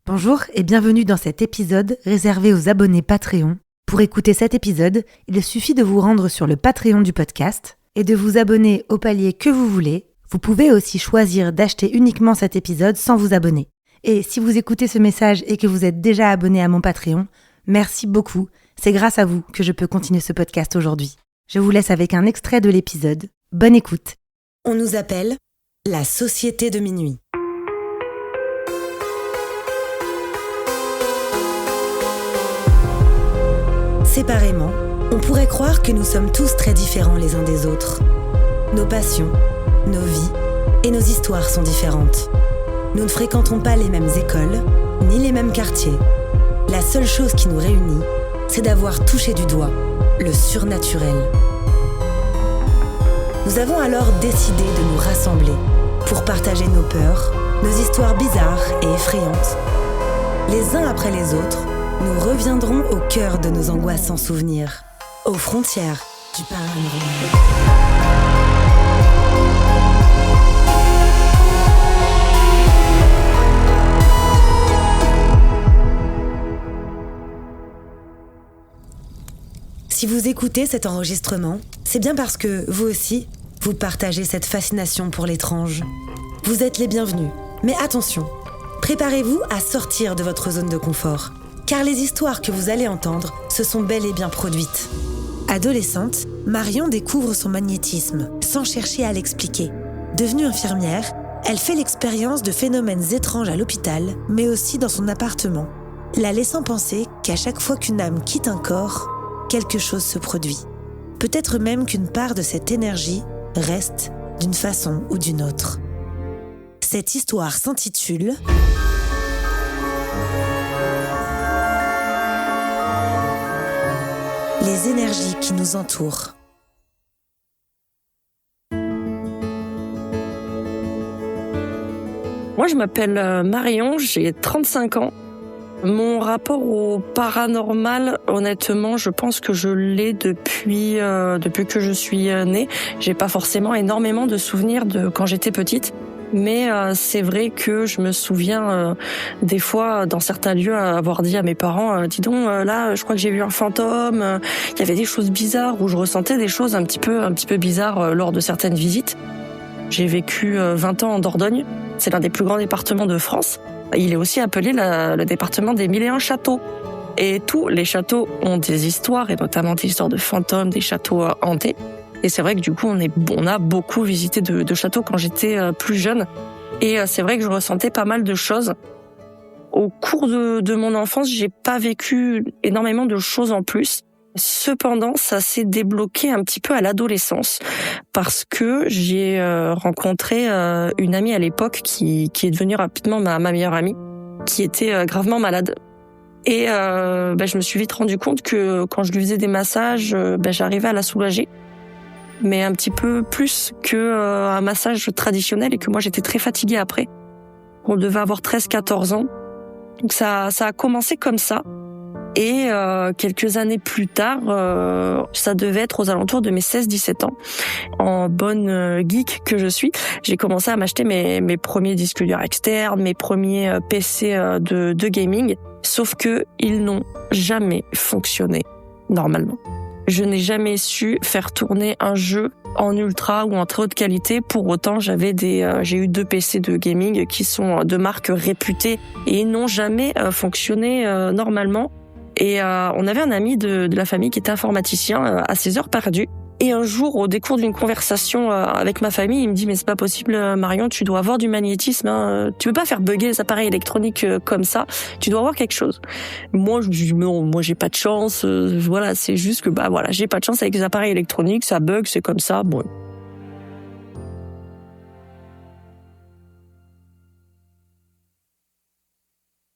Bonjour et bienvenue dans cet épisode réservé aux abonnés Patreon. Pour écouter cet épisode, il suffit de vous rendre sur le Patreon du podcast et de vous abonner au palier que vous voulez. Vous pouvez aussi choisir d'acheter uniquement cet épisode sans vous abonner. Et si vous écoutez ce message et que vous êtes déjà abonné à mon Patreon, merci beaucoup. C'est grâce à vous que je peux continuer ce podcast aujourd'hui. Je vous laisse avec un extrait de l'épisode. Bonne écoute. On nous appelle la Société de Minuit. Séparément, on pourrait croire que nous sommes tous très différents les uns des autres. Nos passions, nos vies et nos histoires sont différentes. Nous ne fréquentons pas les mêmes écoles, ni les mêmes quartiers. La seule chose qui nous réunit, c'est d'avoir touché du doigt le surnaturel. Nous avons alors décidé de nous rassembler pour partager nos peurs, nos histoires bizarres et effrayantes. Les uns après les autres, nous reviendrons au cœur de nos angoissants souvenirs, aux frontières du paranormal. Si vous écoutez cet enregistrement, c'est bien parce que, vous aussi, vous partagez cette fascination pour l'étrange. Vous êtes les bienvenus, mais attention, préparez-vous à sortir de votre zone de confort. Car les histoires que vous allez entendre se sont bel et bien produites. Adolescente, Marion découvre son magnétisme, sans chercher à l'expliquer. Devenue infirmière, elle fait l'expérience de phénomènes étranges à l'hôpital, mais aussi dans son appartement, la laissant penser qu'à chaque fois qu'une âme quitte un corps, quelque chose se produit. Peut-être même qu'une part de cette énergie reste d'une façon ou d'une autre. Cette histoire s'intitule Les énergies qui nous entourent. Moi, je m'appelle Marion, j'ai 35 ans. Mon rapport au paranormal, honnêtement, je pense que je l'ai depuis que je suis née. J'ai pas forcément énormément de souvenirs de quand j'étais petite. Mais c'est vrai que je me souviens des fois dans certains lieux avoir dit à mes parents dis donc là je crois que j'ai vu un fantôme, il y avait des choses bizarres où je ressentais des choses un petit peu bizarres lors de certaines visites. J'ai vécu 20 ans en Dordogne, c'est l'un des plus grands départements de France. Il est aussi appelé le département des 1001 châteaux. Et tous les châteaux ont des histoires et notamment des histoires de fantômes, des châteaux hantés. Et c'est vrai que du coup, on a beaucoup visité de châteaux quand j'étais plus jeune. Et c'est vrai que je ressentais pas mal de choses. Au cours de mon enfance, j'ai pas vécu énormément de choses en plus. Cependant, ça s'est débloqué un petit peu à l'adolescence parce que j'ai rencontré une amie à l'époque qui est devenue rapidement ma meilleure amie, qui était gravement malade. Et je me suis vite rendu compte que quand je lui faisais des massages, j'arrivais à la soulager. Mais un petit peu plus qu'un massage traditionnel et que moi j'étais très fatiguée après. On devait avoir 13-14 ans. Donc ça a commencé comme ça. Et quelques années plus tard, ça devait être aux alentours de mes 16-17 ans. En bonne geek que je suis, j'ai commencé à m'acheter mes premiers disques durs externes, mes premiers PC de gaming. Sauf que ils n'ont jamais fonctionné normalement. Je n'ai jamais su faire tourner un jeu en ultra ou en très haute qualité. Pour autant, j'ai eu 2 PC de gaming qui sont de marques réputées et n'ont jamais fonctionné normalement. Et on avait un ami de la famille qui était informaticien à ses heures perdues. Et un jour, au décours d'une conversation avec ma famille, il me dit « Mais c'est pas possible, Marion, tu dois avoir du magnétisme. Hein. Tu peux pas faire bugger les appareils électroniques comme ça. Tu dois avoir quelque chose. » Moi, je me dis « Non, moi j'ai pas de chance. Voilà, c'est juste que j'ai pas de chance avec les appareils électroniques. Ça bug, c'est comme ça. » Bon.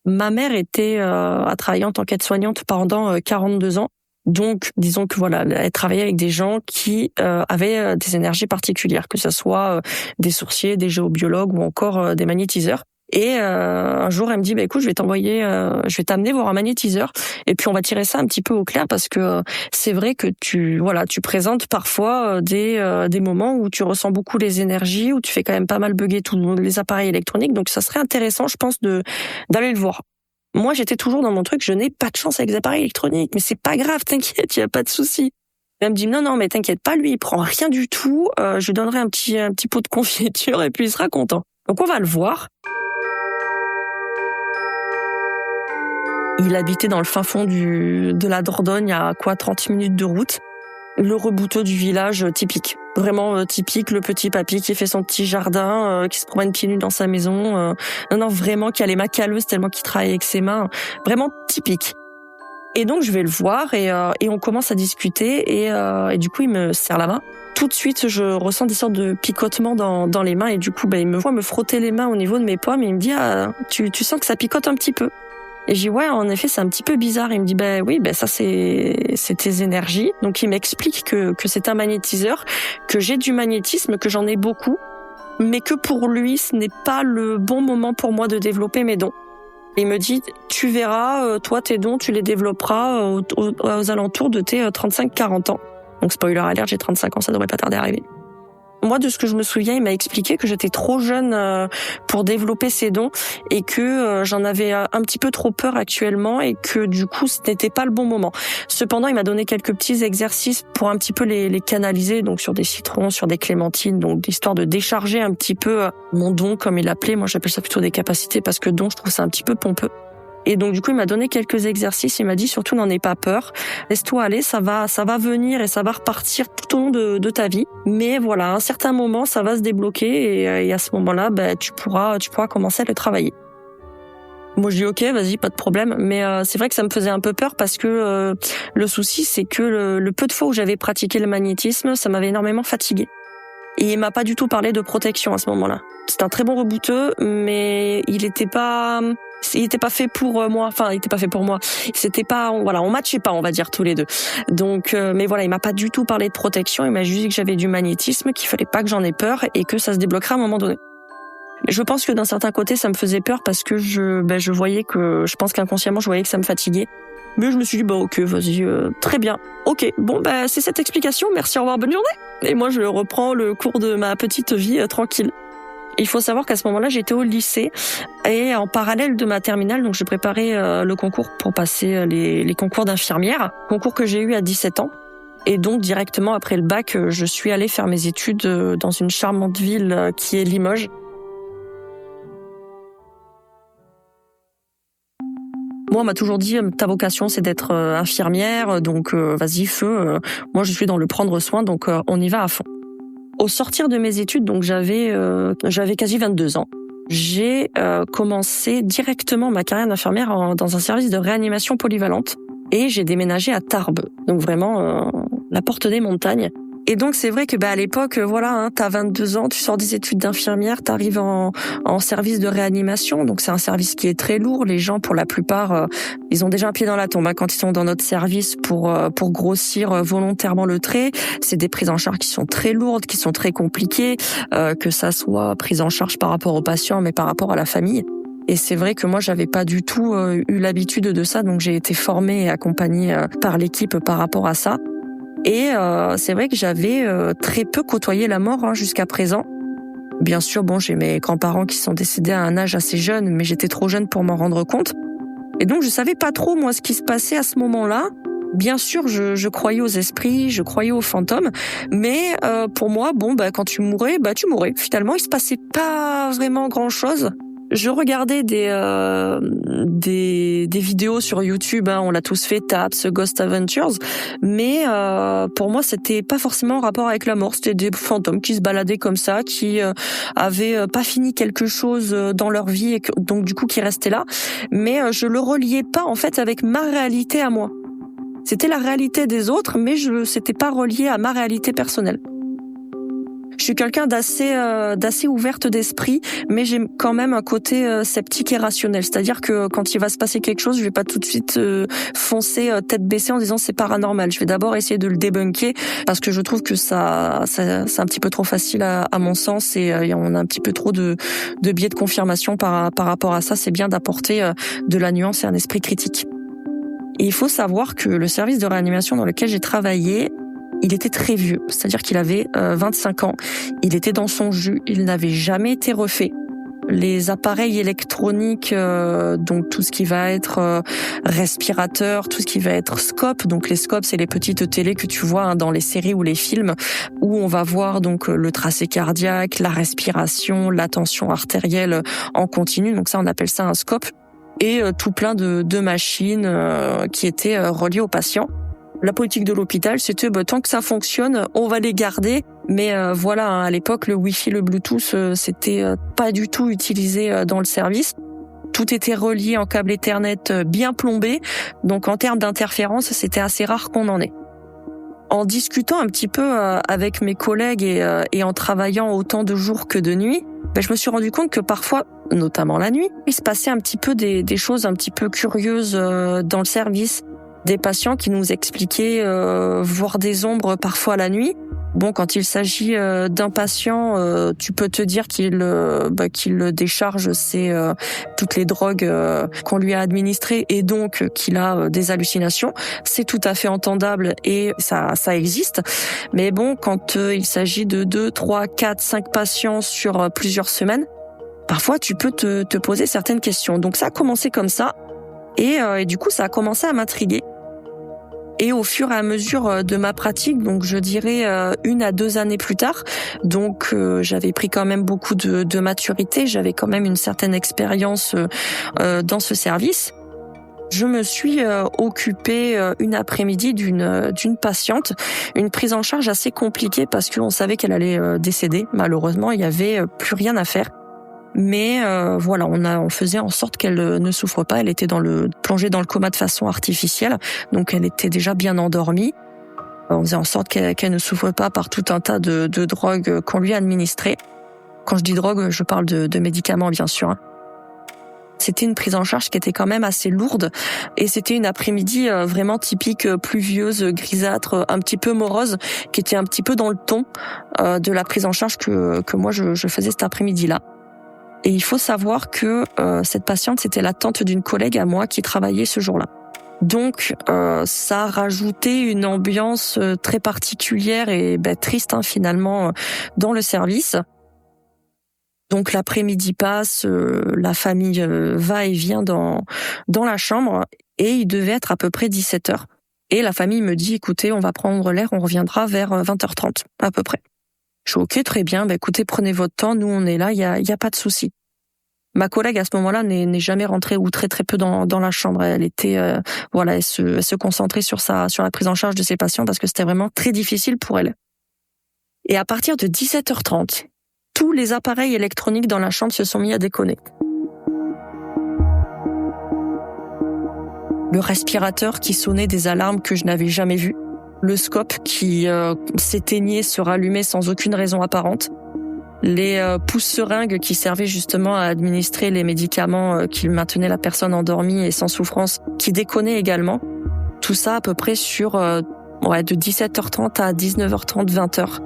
Ma mère a travaillé en tant qu'aide-soignante pendant 42 ans. Donc, disons que elle travaillait avec des gens qui avaient des énergies particulières, que ce soit des sourciers, des géobiologues ou encore des magnétiseurs. Et un jour, elle me dit, écoute, je vais t'amener voir un magnétiseur. Et puis, on va tirer ça un petit peu au clair parce que c'est vrai que tu présentes parfois des moments où tu ressens beaucoup les énergies, où tu fais quand même pas mal bugger tous les appareils électroniques. Donc, ça serait intéressant, je pense, d'aller le voir. Moi, j'étais toujours dans mon truc, je n'ai pas de chance avec les appareils électroniques, mais c'est pas grave, t'inquiète, il y a pas de souci. Elle me dit non, mais t'inquiète pas, lui, il prend rien du tout, je lui donnerai un petit pot de confiture et puis il sera content. Donc on va le voir. Il habitait dans le fin fond de la Dordogne, à 30 minutes de route. Le rebouteux du village typique. Vraiment typique, le petit papy qui fait son petit jardin, qui se promène pieds nus dans sa maison. Non, vraiment, qui a les mains calleuses tellement qu'il travaille avec ses mains. Vraiment typique. Et donc, je vais le voir et on commence à discuter et du coup, il me serre la main. Tout de suite, je ressens des sortes de picotements dans les mains et du coup, il me voit me frotter les mains au niveau de mes pommes et il me dit tu sens que ça picote un petit peu. Et je dis ouais, en effet, c'est un petit peu bizarre. Il me dit oui, ça c'est tes énergies. Donc il m'explique que c'est un magnétiseur, que j'ai du magnétisme, que j'en ai beaucoup, mais que pour lui, ce n'est pas le bon moment pour moi de développer mes dons. Et il me dit tu verras, toi tes dons, tu les développeras aux alentours de tes 35-40 ans. Donc spoiler alert, j'ai 35 ans, ça devrait pas tarder à arriver. Moi, de ce que je me souviens, il m'a expliqué que j'étais trop jeune pour développer ces dons et que j'en avais un petit peu trop peur actuellement et que du coup, ce n'était pas le bon moment. Cependant, il m'a donné quelques petits exercices pour un petit peu les canaliser, donc sur des citrons, sur des clémentines, donc histoire de décharger un petit peu mon don, comme il l'appelait. Moi, j'appelle ça plutôt des capacités parce que don, je trouve ça un petit peu pompeux. Et donc du coup, il m'a donné quelques exercices. Il m'a dit surtout n'en aie pas peur, laisse-toi aller, ça va venir et ça va repartir tout au long de ta vie. Mais voilà, à un certain moment, ça va se débloquer et à ce moment-là, tu pourras commencer à le travailler. Moi, je dis ok, vas-y, pas de problème. Mais c'est vrai que ça me faisait un peu peur parce que le souci, c'est que le peu de fois où j'avais pratiqué le magnétisme, ça m'avait énormément fatiguée. Et il m'a pas du tout parlé de protection à ce moment-là. C'est un très bon rebouteux, mais il était pas fait pour moi. Enfin, il était pas fait pour moi. C'était pas, on matchait pas, on va dire tous les deux. Donc, mais voilà, il m'a pas du tout parlé de protection. Il m'a juste dit que j'avais du magnétisme, qu'il fallait pas que j'en aie peur et que ça se débloquerait à un moment donné. Je pense que d'un certain côté, ça me faisait peur parce que je voyais que, je pense qu'inconsciemment, je voyais que ça me fatiguait. Mais je me suis dit, ok, vas-y, très bien. Ok, bon, c'est cette explication, merci, au revoir, bonne journée. Et moi, je reprends le cours de ma petite vie tranquille. Il faut savoir qu'à ce moment-là, j'étais au lycée et en parallèle de ma terminale, donc je préparais le concours pour passer les concours d'infirmière, concours que j'ai eu à 17 ans. Et donc, directement après le bac, je suis allée faire mes études dans une charmante ville qui est Limoges. Moi, on m'a toujours dit, ta vocation, c'est d'être infirmière, donc vas-y, feu. Moi, je suis dans le prendre soin, donc on y va à fond. Au sortir de mes études, donc j'avais quasi 22 ans, j'ai commencé directement ma carrière d'infirmière dans un service de réanimation polyvalente et j'ai déménagé à Tarbes, donc vraiment la porte des montagnes. Et donc c'est vrai que à l'époque, t'as 22 ans, tu sors des études d'infirmière, t'arrives en service de réanimation, donc c'est un service qui est très lourd. Les gens, pour la plupart, ils ont déjà un pied dans la tombe quand ils sont dans notre service pour grossir volontairement le trait. C'est des prises en charge qui sont très lourdes, qui sont très compliquées, que ça soit prise en charge par rapport aux patients, mais par rapport à la famille. Et c'est vrai que moi, j'avais pas du tout eu l'habitude de ça, donc j'ai été formée et accompagnée par l'équipe par rapport à ça. Et c'est vrai que j'avais très peu côtoyé la mort jusqu'à présent. Bien sûr, j'ai mes grands-parents qui sont décédés à un âge assez jeune, mais j'étais trop jeune pour m'en rendre compte. Et donc, je savais pas trop, moi, ce qui se passait à ce moment-là. Bien sûr, je croyais aux esprits, je croyais aux fantômes, mais pour moi, quand tu mourais, tu mourais. Finalement, il se passait pas vraiment grand-chose. Je regardais des vidéos sur YouTube, on l'a tous fait, Taps, Ghost Adventures, mais pour moi c'était pas forcément en rapport avec la mort, c'était des fantômes qui se baladaient comme ça, qui avaient pas fini quelque chose dans leur vie et donc du coup qui restaient là, mais je le reliais pas en fait avec ma réalité à moi. C'était la réalité des autres, mais c'était pas relié à ma réalité personnelle. Je suis quelqu'un d'assez ouverte d'esprit, mais j'ai quand même un côté sceptique et rationnel. C'est-à-dire que quand il va se passer quelque chose, je vais pas tout de suite foncer tête baissée en disant c'est paranormal. Je vais d'abord essayer de le débunker parce que je trouve que c'est un petit peu trop facile à mon sens et on a un petit peu trop de biais de confirmation par rapport à ça. C'est bien d'apporter de la nuance et un esprit critique. Et il faut savoir que le service de réanimation dans lequel j'ai travaillé, il était très vieux, c'est-à-dire qu'il avait 25 ans, il était dans son jus, il n'avait jamais été refait. les appareils électroniques, donc tout ce qui va être respirateur, tout ce qui va être scope. Donc les scopes, c'est les petites télés que tu vois dans les séries ou les films, où on va voir donc le tracé cardiaque, la respiration, la tension artérielle en continu. Donc ça, on appelle ça un scope. Et tout plein de machines qui étaient reliées aux patients. La politique de l'hôpital, c'était tant que ça fonctionne, on va les garder. Mais voilà, à l'époque, le Wi-Fi, le Bluetooth, c'était pas du tout utilisé dans le service. Tout était relié en câble Ethernet bien plombé. Donc en termes d'interférence, c'était assez rare qu'on en ait. En discutant un petit peu avec mes collègues et en travaillant autant de jours que de nuits, je me suis rendu compte que parfois, notamment la nuit, il se passait un petit peu des choses un petit peu curieuses dans le service. Des patients qui nous expliquaient voir des ombres parfois la nuit. Bon, quand il s'agit d'un patient, tu peux te dire qu'il décharge toutes les drogues qu'on lui a administrées et donc qu'il a des hallucinations. C'est tout à fait entendable et ça existe. Mais bon, quand il s'agit de 2, 3, 4, 5 patients sur plusieurs semaines, parfois tu peux te poser certaines questions. Donc ça a commencé comme ça et du coup ça a commencé à m'intriguer. Et au fur et à mesure de ma pratique, donc je dirais 1 à 2 années plus tard, donc j'avais pris quand même beaucoup de maturité, j'avais quand même une certaine expérience dans ce service. Je me suis occupée une après-midi d'une patiente, une prise en charge assez compliquée parce qu'on savait qu'elle allait décéder. Malheureusement, il y avait plus rien à faire. Mais voilà, on faisait en sorte qu'elle ne souffre pas. Elle était plongée dans le coma de façon artificielle, donc elle était déjà bien endormie. On faisait en sorte qu'elle ne souffre pas par tout un tas de drogues qu'on lui administrait. Quand je dis drogue, je parle de médicaments, bien sûr. C'était une prise en charge qui était quand même assez lourde et c'était une après-midi vraiment typique pluvieuse, grisâtre, un petit peu morose, qui était un petit peu dans le ton de la prise en charge que moi je faisais cet après-midi-là. Et il faut savoir que cette patiente, c'était la tante d'une collègue à moi qui travaillait ce jour-là. Donc, ça a rajouté une ambiance très particulière et triste finalement dans le service. Donc l'après-midi passe, la famille va et vient dans la chambre et il devait être à peu près 17h. Et la famille me dit, écoutez, on va prendre l'air, on reviendra vers 20h30 à peu près. Je suis ok, très bien, écoutez, prenez votre temps, nous on est là, il y a pas de souci. Ma collègue à ce moment-là n'est jamais rentrée ou très très peu dans la chambre. Elle était elle se concentrait sur la prise en charge de ses patients parce que c'était vraiment très difficile pour elle. Et à partir de 17h30, tous les appareils électroniques dans la chambre se sont mis à déconner. Le respirateur qui sonnait des alarmes que je n'avais jamais vues. Le scope qui s'éteignait, se rallumait sans aucune raison apparente. Les pousse-seringues qui servaient justement à administrer les médicaments qui maintenaient la personne endormie et sans souffrance, qui déconnaient également. Tout ça à peu près sur de 17h30 à 19h30, 20h.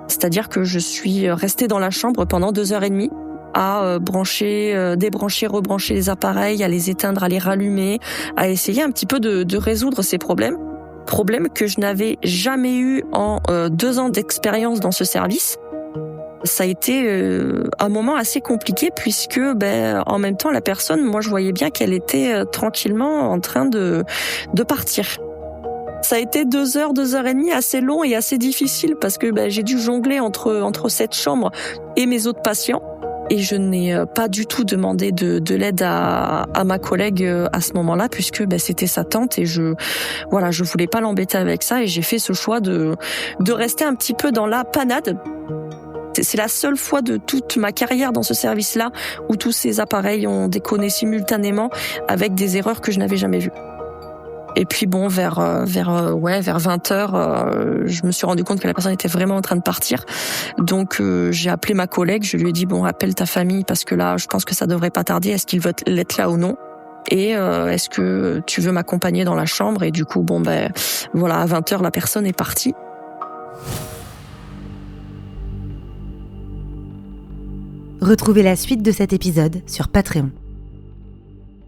C'est-à-dire que je suis restée dans la chambre pendant 2h30 à brancher, débrancher, rebrancher les appareils, à les éteindre, à les rallumer, à essayer un petit peu de résoudre ces problèmes. Problèmes que je n'avais jamais eu en 2 ans d'expérience dans ce service. Ça a été un moment assez compliqué puisque en même temps la personne, moi je voyais bien qu'elle était tranquillement en train de partir. Ça a été 2 heures, 2h30 assez long et assez difficile parce que j'ai dû jongler entre cette chambre et mes autres patients. Et je n'ai pas du tout demandé de l'aide à ma collègue à ce moment-là puisque c'était sa tante et je voulais pas l'embêter avec ça et j'ai fait ce choix de rester un petit peu dans la panade. C'est la seule fois de toute ma carrière dans ce service-là où tous ces appareils ont déconné simultanément avec des erreurs que je n'avais jamais vues. Et puis vers 20h, je me suis rendu compte que la personne était vraiment en train de partir. Donc j'ai appelé ma collègue, je lui ai dit appelle ta famille parce que là je pense que ça devrait pas tarder, est-ce qu'ils veulent être là ou non? Et est-ce que tu veux m'accompagner dans la chambre? Et du coup à 20h la personne est partie. Retrouvez la suite de cet épisode sur Patreon.